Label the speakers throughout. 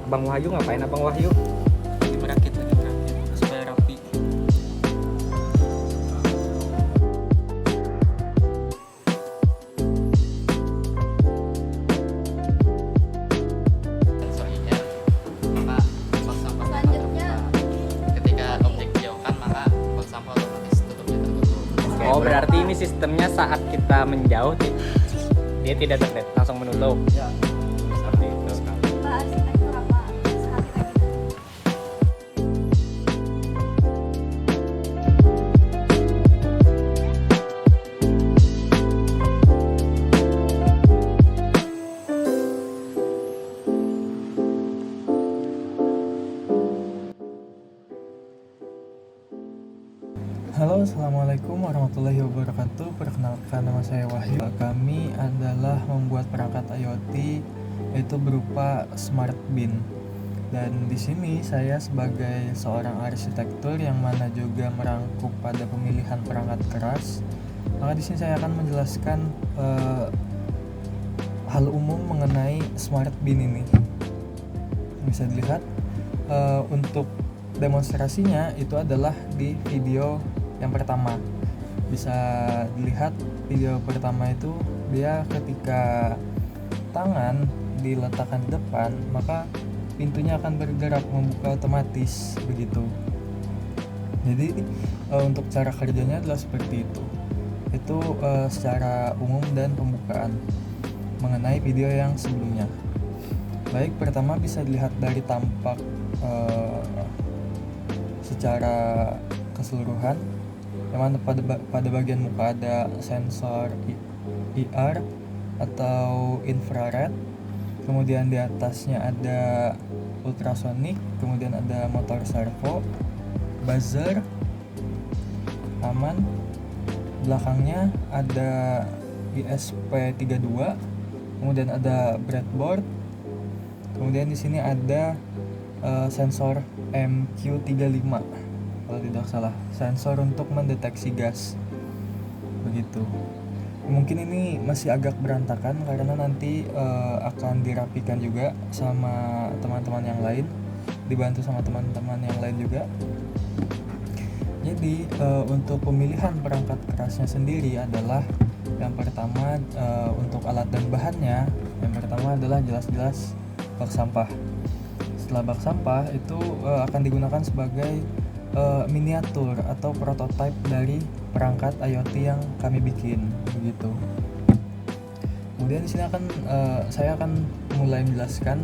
Speaker 1: Bang Wahyu ngapain Abang Wahyu?
Speaker 2: Lagi merakit supaya rapi. Sensor IR, maka box sampah
Speaker 3: Selanjutnya.
Speaker 2: ketika objek dijauhkan, maka box sampah otomatis tutupnya tertutup.
Speaker 1: Oh, berarti ini sistemnya saat kita menjauh dia tidak terdetek, langsung menutup.
Speaker 2: Ya,
Speaker 1: Seperti itu.
Speaker 3: Mbak arsitektur apa sehari kita?
Speaker 4: Halo, assalamualaikum warahmatullahi wabarakatuh. Perkenalkan, nama saya Wahyu. Kami adalah membuat perangkat IoT yaitu berupa smart bin. Dan di sini saya sebagai seorang arsitektur yang mana juga merangkup pada pemilihan perangkat keras. Maka di sini saya akan menjelaskan hal umum mengenai smart bin ini. Bisa dilihat untuk demonstrasinya itu adalah di video yang pertama. Bisa dilihat video pertama itu dia ketika tangan diletakkan di depan, maka pintunya akan bergerak membuka otomatis begitu. Jadi untuk cara kerjanya adalah seperti itu. Itu secara umum dan pembukaan mengenai video yang sebelumnya. Baik, pertama bisa dilihat dari tampak secara keseluruhan, yang mana pada bagian muka ada sensor IR atau infrared, kemudian di atasnya ada ultrasonic, kemudian ada motor servo, buzzer, aman, belakangnya ada ISP32, kemudian ada breadboard, kemudian di sini ada sensor MQ35 kalau tidak salah, sensor untuk mendeteksi gas begitu. Mungkin ini masih agak berantakan karena nanti akan dirapikan juga sama teman-teman yang lain, dibantu sama teman-teman yang lain juga. Jadi untuk pemilihan perangkat kerasnya sendiri adalah yang pertama, untuk alat dan bahannya, yang pertama adalah jelas-jelas bak sampah. Setelah bak sampah itu akan digunakan sebagai miniatur atau prototipe dari perangkat IoT yang kami bikin begitu. Kemudian di sini saya akan mulai menjelaskan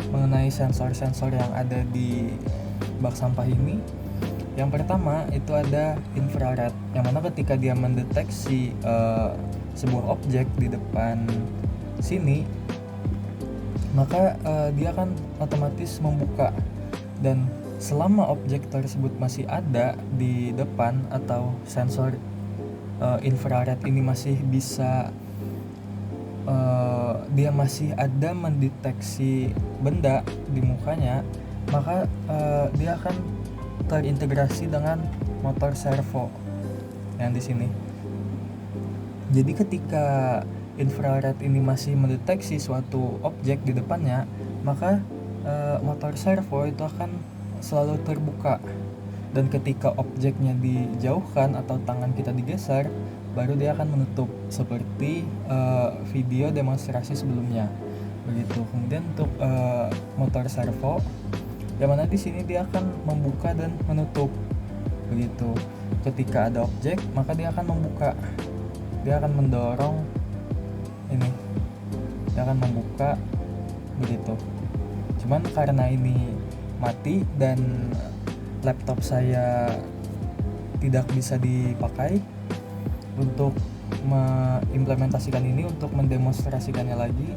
Speaker 4: mengenai sensor-sensor yang ada di bak sampah ini. Yang pertama itu ada infrared, yang mana ketika dia mendeteksi sebuah objek di depan sini, maka dia akan otomatis membuka, dan selama objek tersebut masih ada di depan atau sensor infrared ini masih bisa dia masih ada mendeteksi benda di mukanya, maka dia akan terintegrasi dengan motor servo yang di sini. Jadi ketika infrared ini masih mendeteksi suatu objek di depannya, maka motor servo itu akan selalu terbuka, dan ketika objeknya dijauhkan atau tangan kita digeser, baru dia akan menutup seperti video demonstrasi sebelumnya begitu. Kemudian untuk motor servo, yang mana di sini dia akan membuka dan menutup begitu. Ketika ada objek, maka dia akan membuka, dia akan mendorong ini, dia akan membuka begitu. Cuman karena ini mati dan laptop saya tidak bisa dipakai untuk mengimplementasikan ini, untuk mendemonstrasikannya lagi,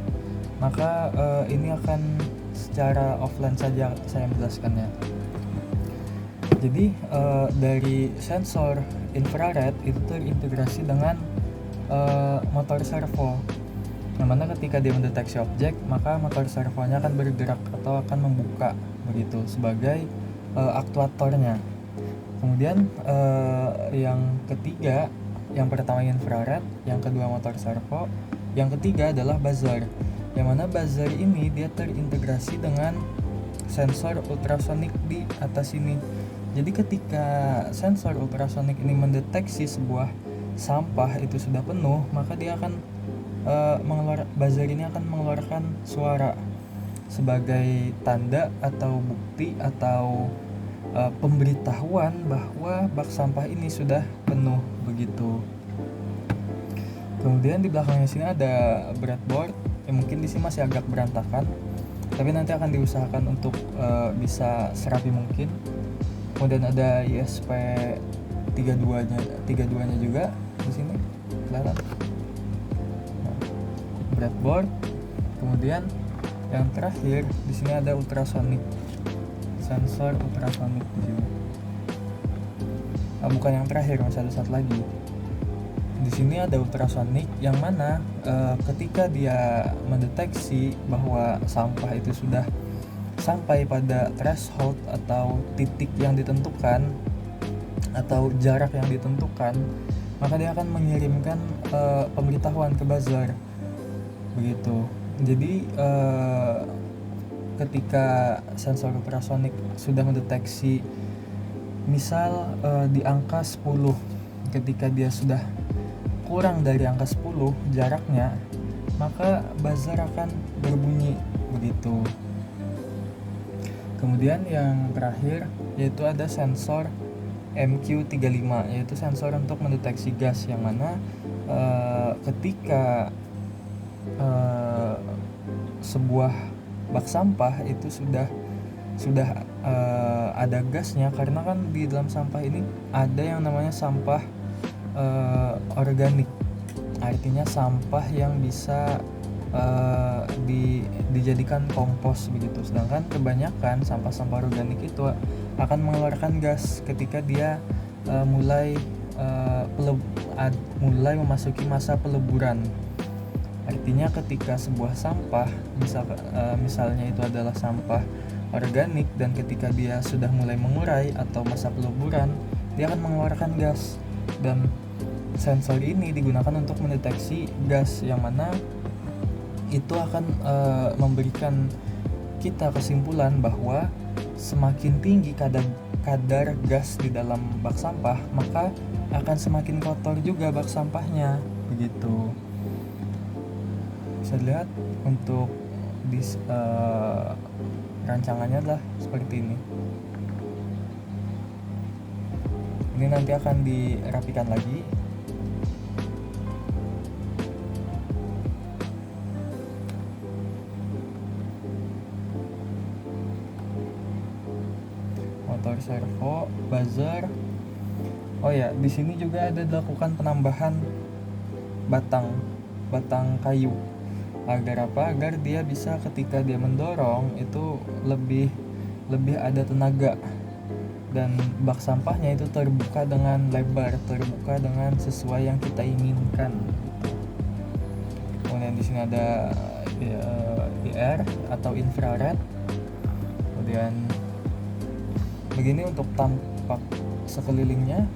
Speaker 4: maka ini akan secara offline saja saya menjelaskannya. Jadi dari sensor infrared itu terintegrasi dengan motor servo, yang mana ketika dia mendeteksi objek, maka motor servonya akan bergerak atau akan membuka begitu sebagai aktuatornya. Kemudian yang ketiga, yang pertama infrared, yang kedua motor servo, yang ketiga adalah buzzer, yang mana buzzer ini dia terintegrasi dengan sensor ultrasonik di atas ini. Jadi ketika sensor ultrasonik ini mendeteksi sebuah sampah itu sudah penuh, maka dia akan buzzer ini akan mengeluarkan suara sebagai tanda atau bukti atau pemberitahuan bahwa bak sampah ini sudah penuh begitu. Kemudian di belakangnya sini ada breadboard, mungkin di sini masih agak berantakan, tapi nanti akan diusahakan untuk bisa serapi mungkin. Kemudian ada ISP 32-nya juga di sini kelihatan. Nah, breadboard. Kemudian yang terakhir di sini ada ultrasonik, sensor ultrasonik di sini. Bukan yang terakhir, masih ada satu lagi. Di sini ada ultrasonik yang mana ketika dia mendeteksi bahwa sampah itu sudah sampai pada threshold atau titik yang ditentukan atau jarak yang ditentukan, maka dia akan mengirimkan pemberitahuan ke buzzer begitu. Jadi ketika sensor ultrasonik sudah mendeteksi misal di angka 10, ketika dia sudah kurang dari angka 10 jaraknya, maka buzzer akan berbunyi begitu. Kemudian yang terakhir yaitu ada sensor MQ35, yaitu sensor untuk mendeteksi gas, yang mana ketika sebuah bak sampah itu sudah ada gasnya, karena kan di dalam sampah ini ada yang namanya sampah organik, artinya sampah yang bisa dijadikan kompos begitu. Sedangkan kebanyakan sampah-sampah organik itu akan mengeluarkan gas ketika dia mulai memasuki masa peleburan. Artinya ketika sebuah sampah misalnya itu adalah sampah organik, dan ketika dia sudah mulai mengurai atau masa peleburan, dia akan mengeluarkan gas, dan sensor ini digunakan untuk mendeteksi gas, yang mana itu akan memberikan kita kesimpulan bahwa semakin tinggi kadar gas di dalam bak sampah, maka akan semakin kotor juga bak sampahnya begitu. Bisa dilihat untuk di rancangannya adalah seperti ini. Ini nanti akan dirapikan lagi. Motor servo, buzzer. Oh ya, di sini juga ada dilakukan penambahan batang kayu. Agar apa? Agar dia bisa ketika dia mendorong itu lebih ada tenaga, dan bak sampahnya itu terbuka dengan lebar, terbuka dengan sesuai yang kita inginkan. Kemudian di sini ada IR atau infrared. Kemudian begini untuk tampak sekelilingnya.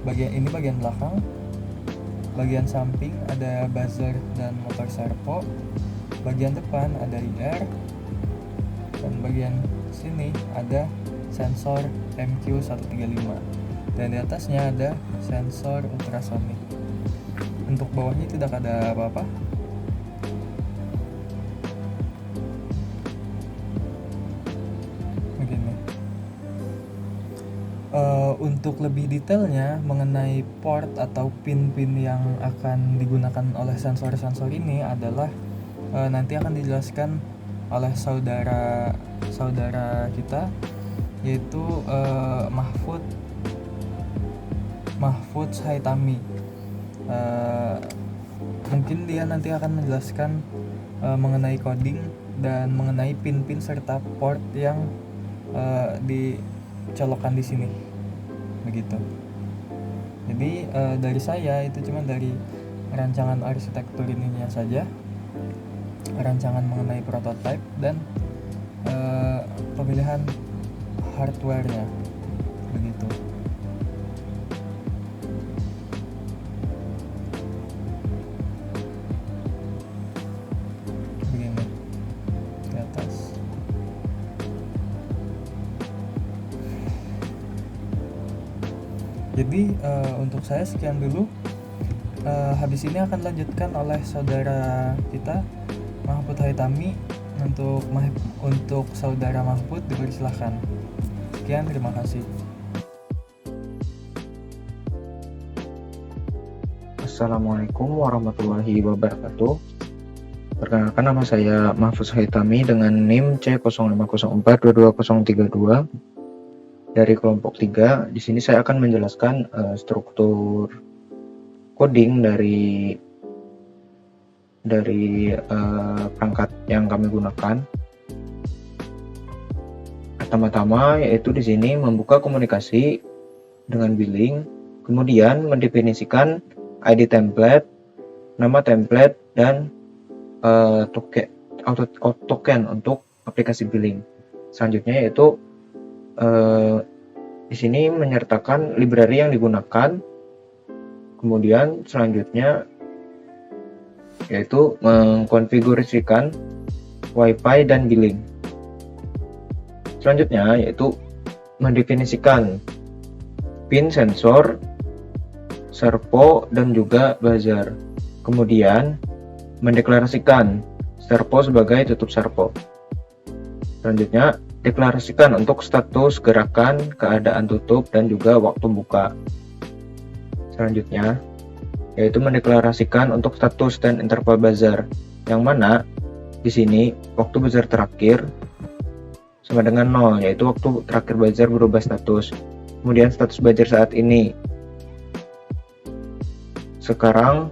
Speaker 4: Bagian belakang, bagian samping ada buzzer dan motor servo, bagian depan ada IR, dan bagian sini ada sensor MQ135, dan di atasnya ada sensor ultrasonik. Untuk bawahnya tidak ada apa-apa. Begini. Untuk lebih detailnya mengenai port atau pin-pin yang akan digunakan oleh sensor-sensor ini adalah nanti akan dijelaskan oleh saudara kita, yaitu Mahfud Haitami. Mungkin dia nanti akan menjelaskan mengenai coding dan mengenai pin-pin serta port yang dicolokkan di sini begitu. Jadi dari saya itu cuma dari rancangan arsitektur ininya saja, rancangan mengenai prototype dan pemilihan hardware-nya begitu. Begini kelihatan. Jadi untuk saya sekian dulu. Habis ini akan dilanjutkan oleh saudara kita Mahfud Haitami. Untuk saudara Mahfud dipersilahkan. Sekian, terima kasih.
Speaker 5: Assalamualaikum warahmatullahi wabarakatuh. Perkenalkan, nama saya Mahfuz Haitami dengan NIM C0504222032 dari kelompok 3. Di sini saya akan menjelaskan struktur coding dari perangkat yang kami gunakan. Pertama-tama yaitu di sini membuka komunikasi dengan billing, kemudian mendefinisikan ID template, nama template, dan token untuk aplikasi billing. Selanjutnya yaitu di sini menyertakan library yang digunakan. Kemudian selanjutnya yaitu mengkonfigurasikan Wi-Fi dan billing. Selanjutnya yaitu mendefinisikan pin sensor, servo, dan juga buzzer. Kemudian mendeklarasikan servo sebagai tutup servo. Selanjutnya deklarasikan untuk status gerakan, keadaan tutup, dan juga waktu buka. Selanjutnya yaitu mendeklarasikan untuk status dan interval buzzer, yang mana di sini waktu buzzer terakhir sama dengan 0, yaitu waktu terakhir buzzer berubah status. Kemudian status buzzer saat ini sekarang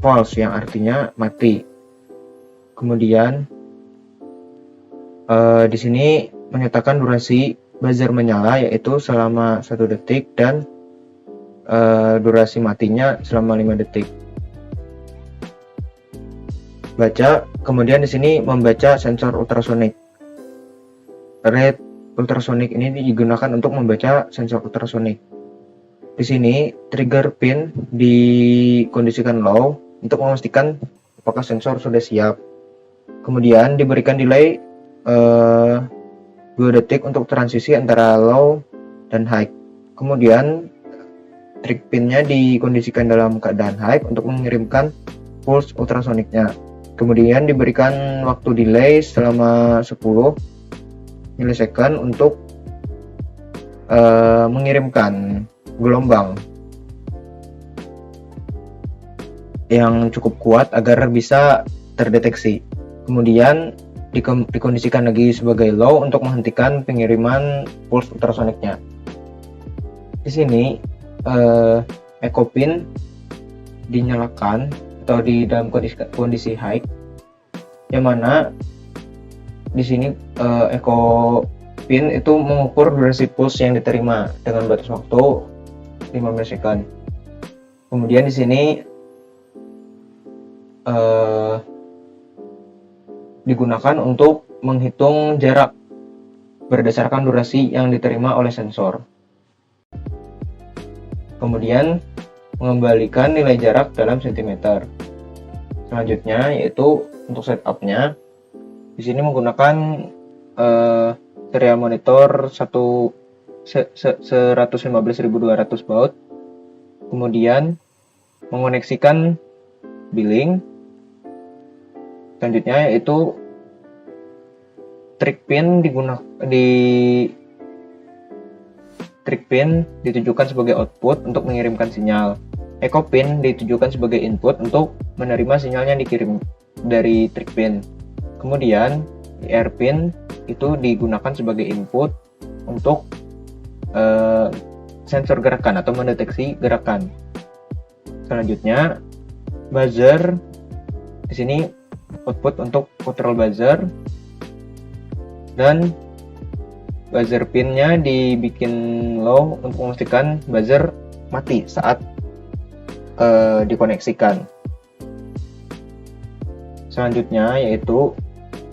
Speaker 5: false, yang artinya mati. Kemudian di sini menyatakan durasi buzzer menyala yaitu selama 1 detik dan durasi matinya selama 5 detik. Baca, kemudian di sini membaca sensor ultrasonik. Rate ultrasonik ini digunakan untuk membaca sensor ultrasonik. Di sini trigger pin dikondisikan low untuk memastikan apakah sensor sudah siap. Kemudian diberikan delay 2 detik untuk transisi antara low dan high. Kemudian trig pinnya dikondisikan dalam keadaan high untuk mengirimkan pulse ultrasoniknya. Kemudian diberikan waktu delay selama 10 milisecond untuk mengirimkan gelombang yang cukup kuat agar bisa terdeteksi. Kemudian dikondisikan lagi sebagai low untuk menghentikan pengiriman pulse ultrasoniknya. Di sini echo pin dinyalakan atau di dalam kondisi high, yang mana di sini echo pin itu mengukur durasi pulse yang diterima dengan batas waktu 5 milisecond. Kemudian di sini digunakan untuk menghitung jarak berdasarkan durasi yang diterima oleh sensor. Kemudian mengembalikan nilai jarak dalam sentimeter. Selanjutnya yaitu untuk setupnya, di sini menggunakan serial monitor 115.200 baud. Kemudian mengoneksikan billing. Selanjutnya yaitu trig pin ditujukan sebagai output untuk mengirimkan sinyal. Echo pin ditujukan sebagai input untuk menerima sinyal yang dikirim dari trig pin. Kemudian IR pin itu digunakan sebagai input untuk sensor gerakan atau mendeteksi gerakan. Selanjutnya buzzer, di sini output untuk control buzzer, dan buzzer pinnya dibikin low untuk memastikan buzzer mati saat dikoneksikan. Selanjutnya yaitu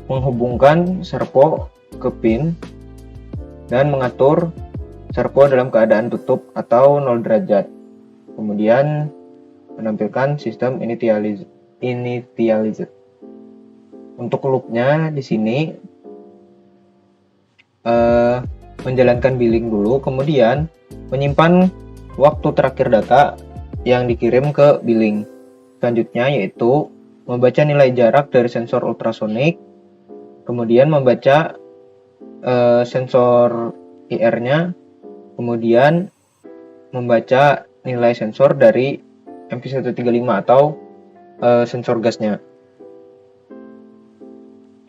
Speaker 5: menghubungkan servo ke pin dan mengatur servo dalam keadaan tutup atau 0 derajat. Kemudian menampilkan sistem initialize. Untuk loopnya di sini menjalankan billing dulu, kemudian menyimpan waktu terakhir data yang dikirim ke billing. Selanjutnya yaitu membaca nilai jarak dari sensor ultrasonik, kemudian membaca sensor IR-nya, kemudian membaca nilai sensor dari MP135 atau sensor gasnya.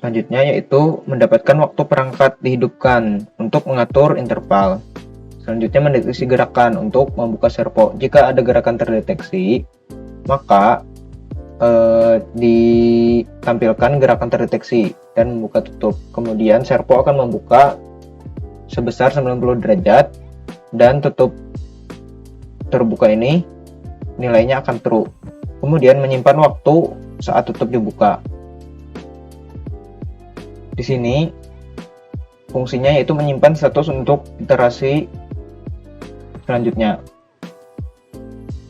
Speaker 5: Selanjutnya yaitu mendapatkan waktu perangkat dihidupkan untuk mengatur interval. Selanjutnya mendeteksi gerakan untuk membuka servo. Jika ada gerakan terdeteksi, maka ditampilkan gerakan terdeteksi dan membuka tutup. Kemudian servo akan membuka sebesar 90 derajat dan tutup terbuka ini nilainya akan true. Kemudian menyimpan waktu saat tutup dibuka. Di sini fungsinya yaitu menyimpan status untuk iterasi selanjutnya.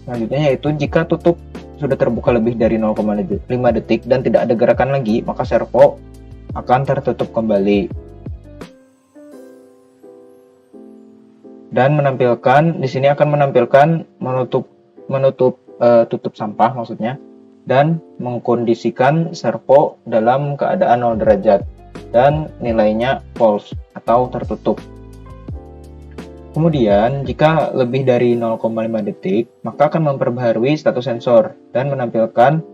Speaker 5: Selanjutnya yaitu jika tutup sudah terbuka lebih dari 0,5 detik dan tidak ada gerakan lagi, maka servo akan tertutup kembali. Dan menampilkan di sini akan menampilkan tutup sampah maksudnya, dan mengkondisikan servo dalam keadaan 0 derajat dan nilainya false atau tertutup. Kemudian, jika lebih dari 0,5 detik, maka akan memperbaharui status sensor dan menampilkan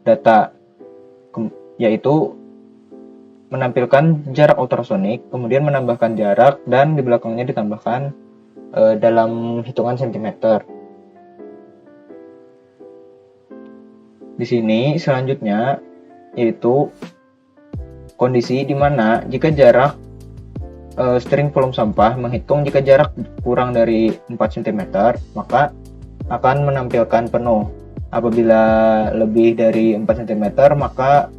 Speaker 5: data, yaitu menampilkan jarak ultrasonik, kemudian menambahkan jarak, dan di belakangnya ditambahkan dalam hitungan cm. Di sini selanjutnya yaitu kondisi di mana jika jarak string volume sampah menghitung jika jarak kurang dari 4 cm, maka akan menampilkan penuh. Apabila lebih dari 4 cm, maka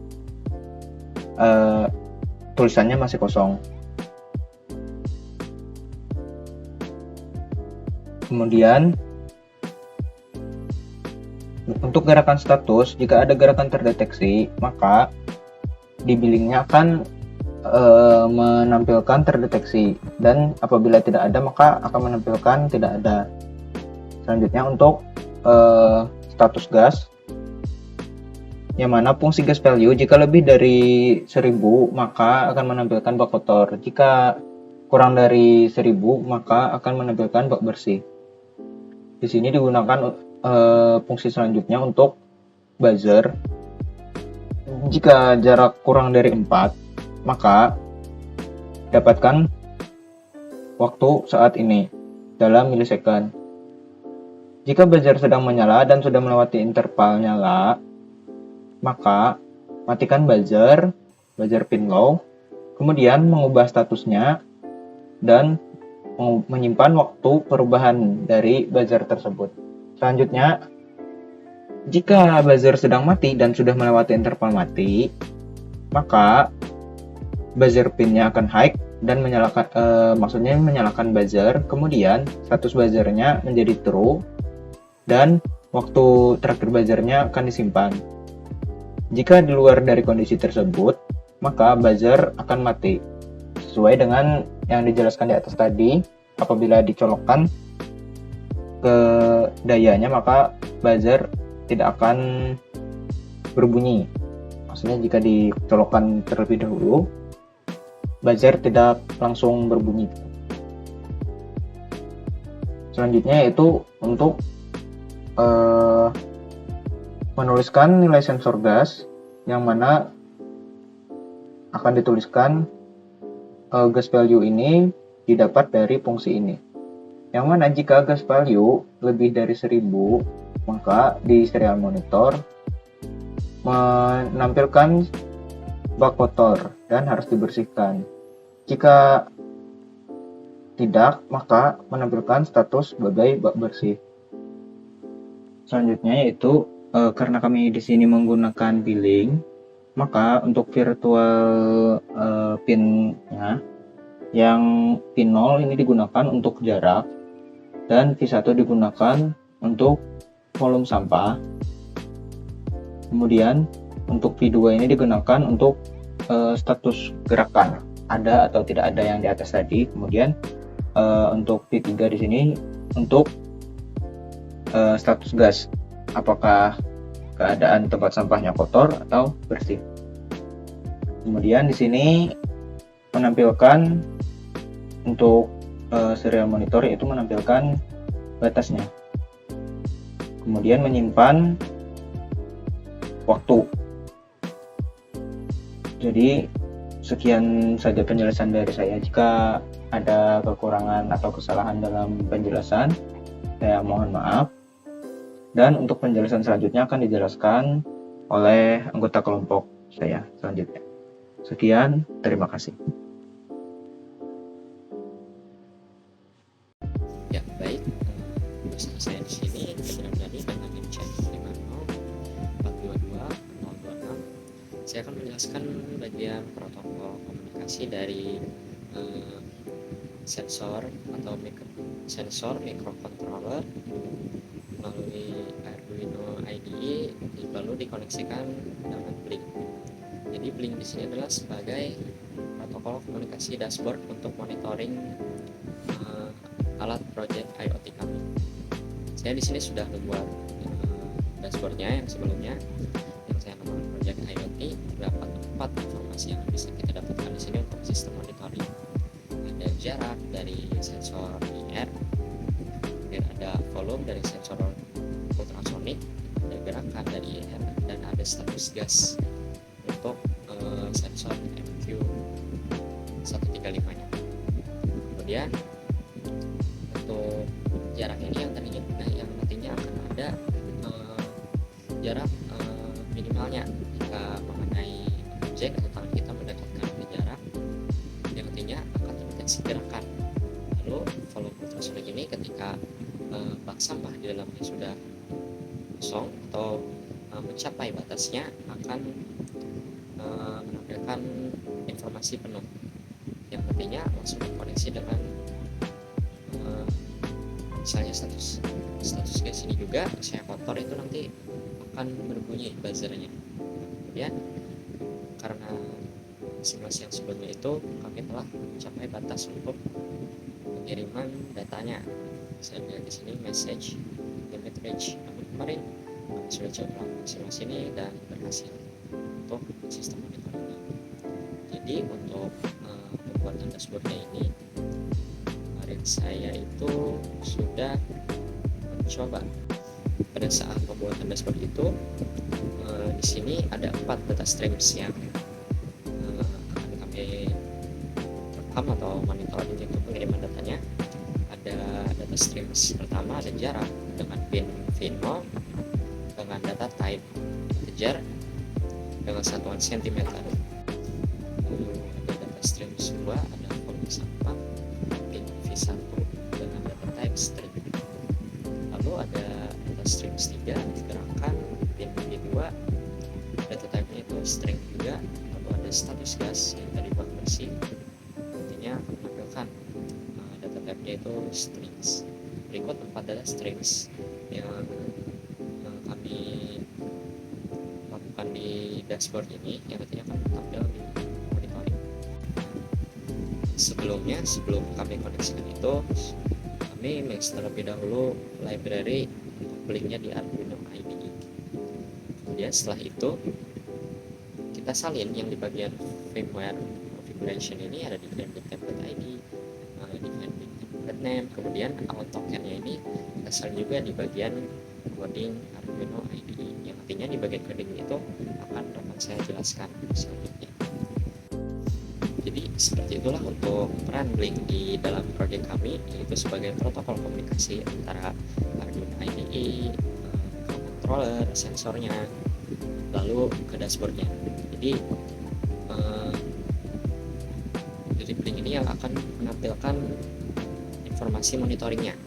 Speaker 5: tulisannya masih kosong. Kemudian untuk gerakan status, jika ada gerakan terdeteksi, maka di billingnya akan menampilkan terdeteksi, dan apabila tidak ada maka akan menampilkan tidak ada. Selanjutnya untuk status gas, yang mana fungsi gas value jika lebih dari 1000 maka akan menampilkan bak kotor, jika kurang dari 1000 maka akan menampilkan bak bersih. Di sini digunakan fungsi selanjutnya untuk buzzer. Jika jarak kurang dari 4, maka dapatkan waktu saat ini dalam milisecond. Jika buzzer sedang menyala dan sudah melewati interval nyala, maka matikan buzzer pin low, kemudian mengubah statusnya dan menyimpan waktu perubahan dari buzzer tersebut. Selanjutnya, jika buzzer sedang mati dan sudah melewati interval mati, maka buzzer pinnya akan high dan menyalakan buzzer, kemudian status buzzernya menjadi true dan waktu terakhir buzzernya akan disimpan. Jika di luar dari kondisi tersebut, maka buzzer akan mati. Sesuai dengan yang dijelaskan di atas tadi, apabila dicolokkan ke dayanya maka buzzer tidak akan berbunyi. Maksudnya jika dicolokkan terlebih dahulu, buzzer tidak langsung berbunyi. Selanjutnya yaitu untuk menuliskan nilai sensor gas, yang mana akan dituliskan gas value ini didapat dari fungsi ini. Yang mana jika gas value lebih dari 1000, maka di serial monitor menampilkan bak kotor dan harus dibersihkan. Jika tidak, maka menampilkan status sebagai bak bersih. Selanjutnya yaitu karena kami di sini menggunakan billing, maka untuk virtual pin-nya yang pin 0 ini digunakan untuk jarak dan V1 digunakan untuk volume sampah. Kemudian untuk V2 ini digunakan untuk status gerakan, ada atau tidak ada yang di atas tadi. Kemudian untuk V3 di sini untuk status gas, apakah keadaan tempat sampahnya kotor atau bersih. Kemudian di sini menampilkan untuk serial monitor, yaitu menampilkan batasnya. Kemudian menyimpan waktu. Jadi sekian saja penjelasan dari saya. Jika ada kekurangan atau kesalahan dalam penjelasan, saya mohon maaf. Dan untuk penjelasan selanjutnya akan dijelaskan oleh anggota kelompok saya selanjutnya. Sekian, terima kasih.
Speaker 2: Ya, baik. Bersama saya di sini Dhani dengan NIM chat 50422 Saya akan menjelaskan bagian protokol komunikasi dari sensor atau microcontroller melalui Arduino IDE lalu dikoneksikan dengan Blink. Jadi Blink di sini adalah sebagai protokol komunikasi dashboard untuk monitoring alat project IoT kami. Saya di sini sudah membuat dashboardnya yang sebelumnya, yang saya namakan project IoT. Terdapat 4 informasi yang bisa kita dapatkan di sini untuk sistem monitoring. Ada jarak dari sensor IR, kemudian ada volume dari sensor ultrasonik, ada gerakan dari IR, dan ada status gas untuk sensor MQ135-nya. Kemudian untuk jarak ini yang nantinya akan ada jarak minimalnya jika mengenai objek atau tangan kita mendekatkan ke jarak yang nantinya akan terdeteksi gerakan. Lalu volume ultrasonik ini ketika bak sampah di dalamnya sudah kosong atau mencapai batasnya akan menampilkan informasi penuh yang nantinya langsung terkoneksi dengan misalnya status gas ini juga saya kotor, itu nanti akan berbunyi buzzernya. Kemudian karena simulasi yang sebelumnya itu kami telah mencapai batas untuk pengiriman datanya. Saya lihat di sini message limit range. Namun kemarin kami sudah coba simulasi ini dan berhasil untuk sistem monitoringnya. Jadi untuk pembuatan dashboardnya ini kemarin saya itu sudah mencoba. Pada saat pembuatan dashboard itu di sini ada 4 data streams yang akan kami rekam atau monitoring untuk pengiriman datanya. Ada data streams pertama, ada jarak dengan pin V0 dengan data type integer dengan satuan cm. Lalu ada data streams 2, ada volume sampah pin V1 dengan data type string. Lalu ada data streams 3, gerakan pin V2, data type-nya itu string juga. Lalu ada status gas yang tadi bak bersih, nantinya akan menampilkan data type-nya itu strings. Berikut 4 data strings yang kami lakukan di dashboard ini yang nantinya akan tampil di monitoring. Sebelum kami koneksikan itu, kami menginstal terlebih dahulu library untuk Blink-nya di Arduino IDE. Kemudian setelah itu kita salin yang di bagian firmware configuration ini ada di Blink template ID, di Blink template name, kemudian out token-nya ini kita salin juga di bagian coding Arduino IDE, yang nantinya di bagian coding itu akan saya jelaskan selanjutnya. Jadi seperti itulah untuk peran Blink di dalam proyek kami, yaitu sebagai protokol komunikasi antara Arduino IDE, controller, sensornya, lalu ke dashboardnya. Jadi dari Blink ini yang akan menampilkan informasi monitoringnya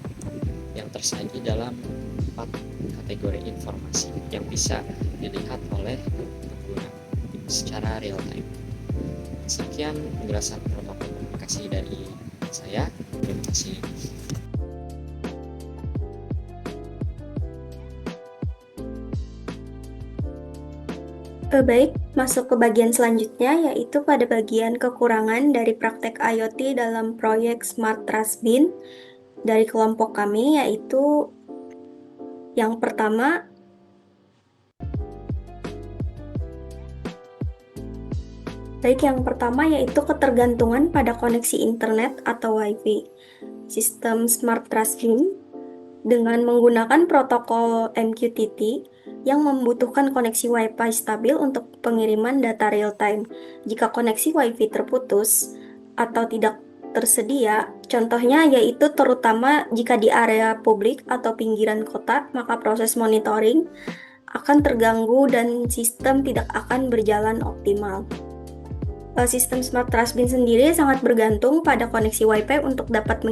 Speaker 2: yang tersaji dalam 4 kategori informasi yang bisa dilihat oleh pengguna secara real time. Sekian penjelasan protokol komunikasi dari saya. Terima kasih.
Speaker 3: Baik, masuk ke bagian selanjutnya, yaitu pada bagian kekurangan dari praktek IoT dalam proyek Smart Trash Bin dari kelompok kami, yaitu Yang pertama, yaitu ketergantungan pada koneksi internet atau Wi-Fi. Sistem Smart Trust-Beam dengan menggunakan protokol MQTT yang membutuhkan koneksi Wi-Fi stabil untuk pengiriman data real-time. Jika koneksi Wi-Fi terputus atau tidak tersedia, contohnya yaitu terutama jika di area publik atau pinggiran kota, maka proses monitoring akan terganggu dan sistem tidak akan berjalan optimal. Sistem Smart Trust-Beam sendiri sangat bergantung pada koneksi Wi-Fi untuk dapat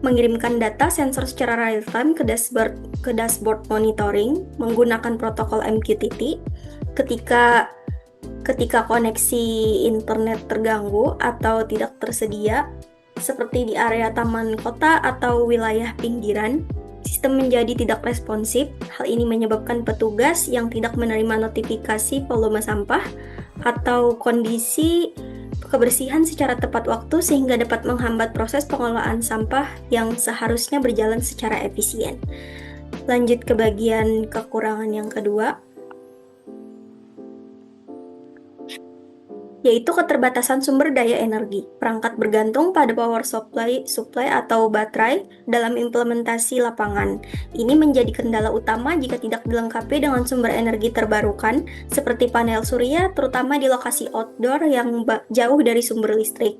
Speaker 3: mengirimkan data sensor secara real-time ke dashboard monitoring menggunakan protokol MQTT. Ketika koneksi internet terganggu atau tidak tersedia, seperti di area taman kota atau wilayah pinggiran, sistem menjadi tidak responsif. Hal ini menyebabkan petugas yang tidak menerima notifikasi volume sampah atau kondisi kebersihan secara tepat waktu sehingga dapat menghambat proses pengelolaan sampah yang seharusnya berjalan secara efisien. Lanjut ke bagian kekurangan yang kedua, yaitu keterbatasan sumber daya energi. Perangkat bergantung pada power supply atau baterai dalam implementasi lapangan. Ini menjadi kendala utama jika tidak dilengkapi dengan sumber energi terbarukan seperti panel surya, terutama di lokasi outdoor yang jauh dari sumber listrik.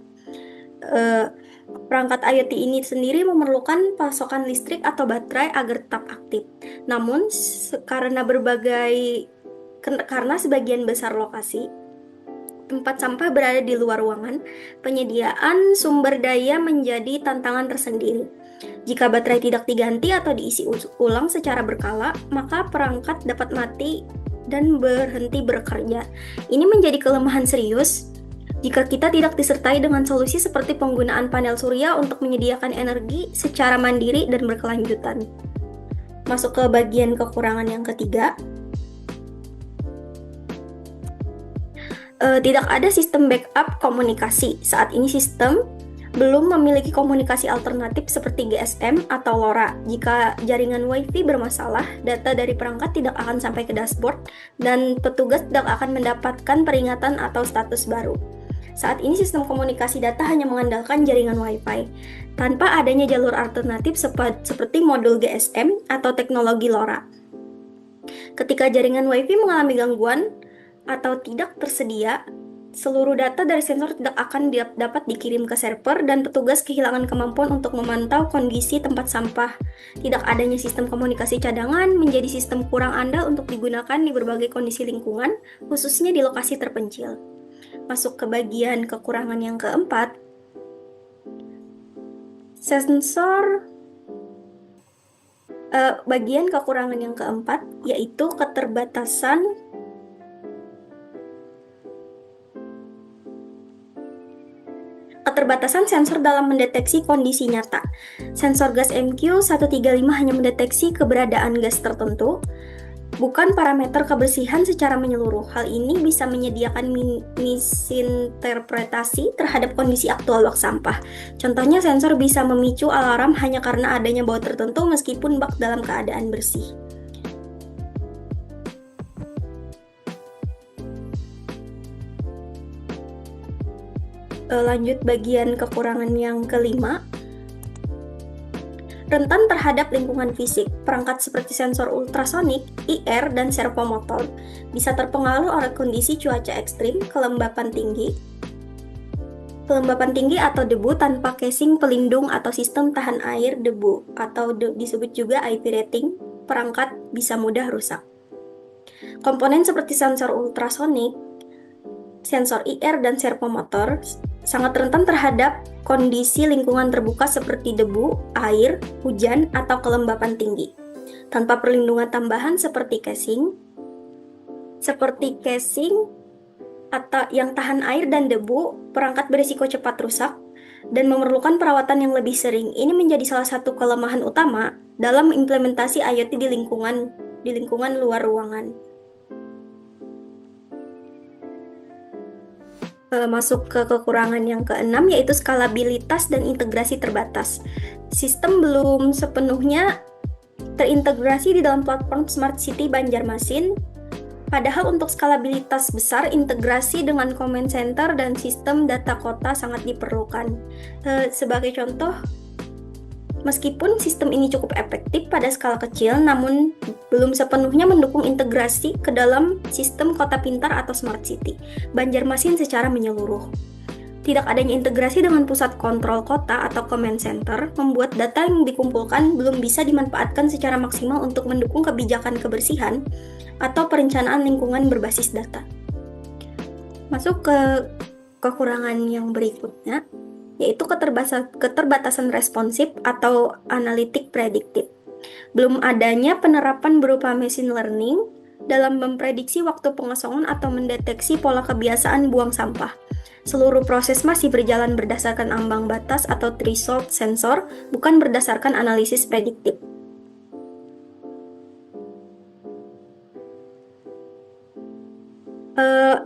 Speaker 3: Perangkat IoT ini sendiri memerlukan pasokan listrik atau baterai agar tetap aktif. Namun, karena sebagian besar lokasi tempat sampah berada di luar ruangan, penyediaan sumber daya menjadi tantangan tersendiri. Jika baterai tidak diganti atau diisi ulang secara berkala, maka perangkat dapat mati dan berhenti bekerja. Ini menjadi kelemahan serius jika kita tidak disertai dengan solusi seperti penggunaan panel surya untuk menyediakan energi secara mandiri dan berkelanjutan. Masuk ke bagian kekurangan yang ketiga. Tidak ada sistem backup komunikasi. Saat ini sistem belum memiliki komunikasi alternatif seperti GSM atau LoRa. Jika jaringan Wi-Fi bermasalah, data dari perangkat tidak akan sampai ke dashboard dan petugas tidak akan mendapatkan peringatan atau status baru. Saat ini sistem komunikasi data hanya mengandalkan jaringan Wi-Fi, tanpa adanya jalur alternatif seperti modul GSM atau teknologi LoRa. Ketika jaringan Wi-Fi mengalami gangguan atau tidak tersedia, seluruh data dari sensor tidak akan dapat dikirim ke server dan petugas kehilangan kemampuan untuk memantau kondisi tempat sampah. Tidak adanya sistem komunikasi cadangan menjadi sistem kurang andal untuk digunakan di berbagai kondisi lingkungan, khususnya di lokasi terpencil. Masuk ke bagian kekurangan yang keempat. Bagian kekurangan yang keempat yaitu keterbatasan sensor dalam mendeteksi kondisi nyata. Sensor gas MQ135 hanya mendeteksi keberadaan gas tertentu, bukan parameter kebersihan secara menyeluruh. Hal ini bisa menyediakan misinterpretasi terhadap kondisi aktual bak sampah. Contohnya, sensor bisa memicu alarm hanya karena adanya bau tertentu meskipun bak dalam keadaan bersih. Lanjut bagian kekurangan yang kelima. Rentan terhadap lingkungan fisik. Perangkat seperti sensor ultrasonik, IR, dan servomotor bisa terpengaruh oleh kondisi cuaca ekstrim, kelembapan tinggi atau debu tanpa casing pelindung atau sistem tahan air debu atau disebut juga IP rating. Perangkat bisa mudah rusak. Komponen seperti sensor ultrasonik, sensor IR, dan servomotor sangat rentan terhadap kondisi lingkungan terbuka seperti debu, air, hujan, atau kelembapan tinggi. Tanpa perlindungan tambahan seperti casing atau yang tahan air dan debu, perangkat berisiko cepat rusak dan memerlukan perawatan yang lebih sering. Ini menjadi salah satu kelemahan utama dalam implementasi IoT di lingkungan luar ruangan. Masuk ke kekurangan yang keenam, yaitu skalabilitas dan integrasi terbatas. Sistem belum sepenuhnya terintegrasi di dalam platform Smart City Banjarmasin. Padahal untuk skalabilitas besar, integrasi dengan comment center dan sistem data kota sangat diperlukan. Sebagai contoh, meskipun sistem ini cukup efektif pada skala kecil, namun belum sepenuhnya mendukung integrasi ke dalam sistem kota pintar atau Smart City Banjarmasin secara menyeluruh. Tidak adanya integrasi dengan pusat kontrol kota atau command center membuat data yang dikumpulkan belum bisa dimanfaatkan secara maksimal untuk mendukung kebijakan kebersihan atau perencanaan lingkungan berbasis data. Masuk ke kekurangan yang berikutnya, yaitu keterbatasan responsif atau analitik prediktif. Belum adanya penerapan berupa machine learning dalam memprediksi waktu pengosongan atau mendeteksi pola kebiasaan buang sampah. Seluruh proses masih berjalan berdasarkan ambang batas atau threshold sensor, bukan berdasarkan analisis prediktif.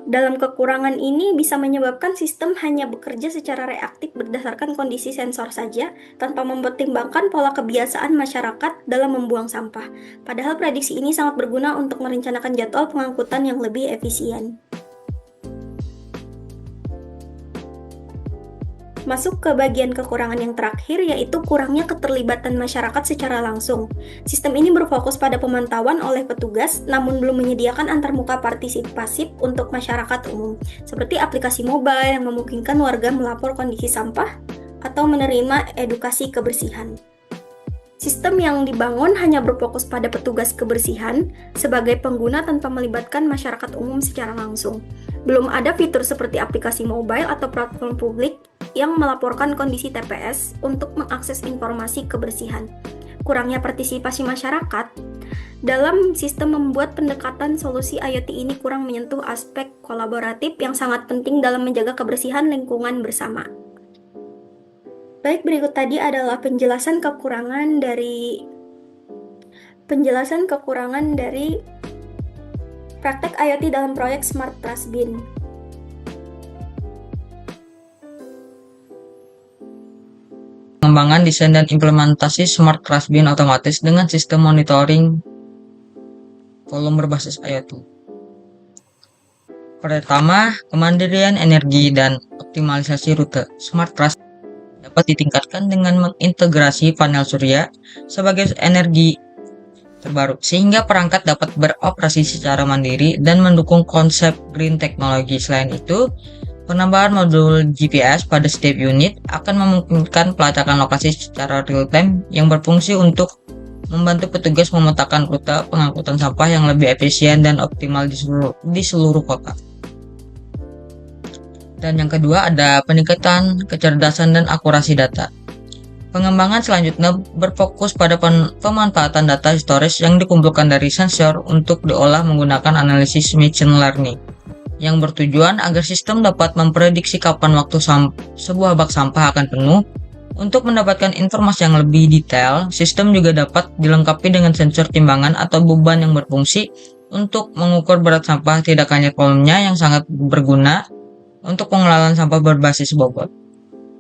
Speaker 3: Dalam kekurangan ini bisa menyebabkan sistem hanya bekerja secara reaktif berdasarkan kondisi sensor saja, tanpa mempertimbangkan pola kebiasaan masyarakat dalam membuang sampah. Padahal prediksi ini sangat berguna untuk merencanakan jadwal pengangkutan yang lebih efisien. Masuk ke bagian kekurangan yang terakhir, yaitu kurangnya keterlibatan masyarakat secara langsung. Sistem ini berfokus pada pemantauan oleh petugas, namun belum menyediakan antarmuka partisipasif untuk masyarakat umum, seperti aplikasi mobile yang memungkinkan warga melapor kondisi sampah atau menerima edukasi kebersihan. Sistem yang dibangun hanya berfokus pada petugas kebersihan sebagai pengguna tanpa melibatkan masyarakat umum secara langsung. Belum ada fitur seperti aplikasi mobile atau platform publik yang melaporkan kondisi TPS untuk mengakses informasi kebersihan. Kurangnya partisipasi masyarakat dalam sistem membuat pendekatan solusi IoT ini kurang menyentuh aspek kolaboratif yang sangat penting dalam menjaga kebersihan lingkungan bersama. Baik, berikut tadi adalah penjelasan kekurangan dari praktek IoT dalam proyek Smart Trustbin.
Speaker 6: Pengembangan desain dan implementasi Smart Trustbin otomatis dengan sistem monitoring volume berbasis IoT. Pertama, kemandirian energi dan optimalisasi rute. Smart Trust dapat ditingkatkan dengan mengintegrasi panel surya sebagai energi terbaru, sehingga perangkat dapat beroperasi secara mandiri dan mendukung konsep green technology. Selain itu, penambahan modul GPS pada setiap unit akan memungkinkan pelacakan lokasi secara real-time yang berfungsi untuk membantu petugas memetakan rute pengangkutan sampah yang lebih efisien dan optimal di seluruh kota. Dan yang kedua ada peningkatan kecerdasan dan akurasi data. Pengembangan selanjutnya berfokus pada pemanfaatan data historis yang dikumpulkan dari sensor untuk diolah menggunakan analisis machine learning, yang bertujuan agar sistem dapat memprediksi kapan waktu sebuah bak sampah akan penuh. Untuk mendapatkan informasi yang lebih detail, sistem juga dapat dilengkapi dengan sensor timbangan atau beban yang berfungsi untuk mengukur berat sampah, tidak hanya volumenya, yang sangat berguna untuk pengelolaan sampah berbasis bobot.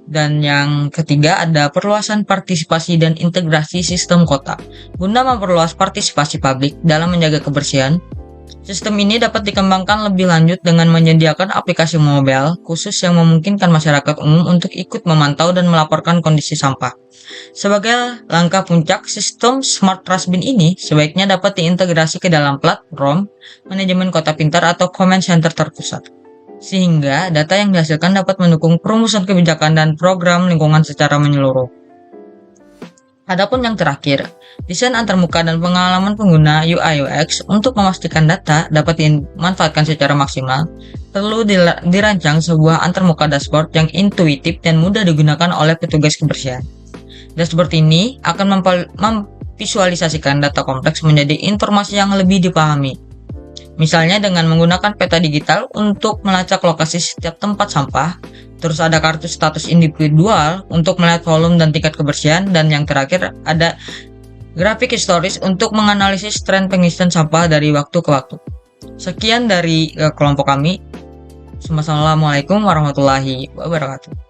Speaker 6: Dan yang ketiga ada perluasan partisipasi dan integrasi sistem kota. Guna memperluas partisipasi publik dalam menjaga kebersihan, sistem ini dapat dikembangkan lebih lanjut dengan menyediakan aplikasi mobile khusus yang memungkinkan masyarakat umum untuk ikut memantau dan melaporkan kondisi sampah. Sebagai langkah puncak, sistem Smart Trustbin ini sebaiknya dapat diintegrasi ke dalam platform manajemen kota pintar atau command center terpusat, sehingga data yang dihasilkan dapat mendukung perumusan kebijakan dan program lingkungan secara menyeluruh. Adapun yang terakhir, desain antarmuka dan pengalaman pengguna UI/UX untuk memastikan data dapat dimanfaatkan secara maksimal, perlu dirancang sebuah antarmuka dashboard yang intuitif dan mudah digunakan oleh petugas kebersihan. Dashboard ini akan memvisualisasikan data kompleks menjadi informasi yang lebih dipahami. Misalnya dengan menggunakan peta digital untuk melacak lokasi setiap tempat sampah, terus ada kartu status individual untuk melihat volume dan tingkat kebersihan, dan yang terakhir ada grafik historis untuk menganalisis tren pengisian sampah dari waktu ke waktu. Sekian dari kelompok kami. Wassalamualaikum warahmatullahi wabarakatuh.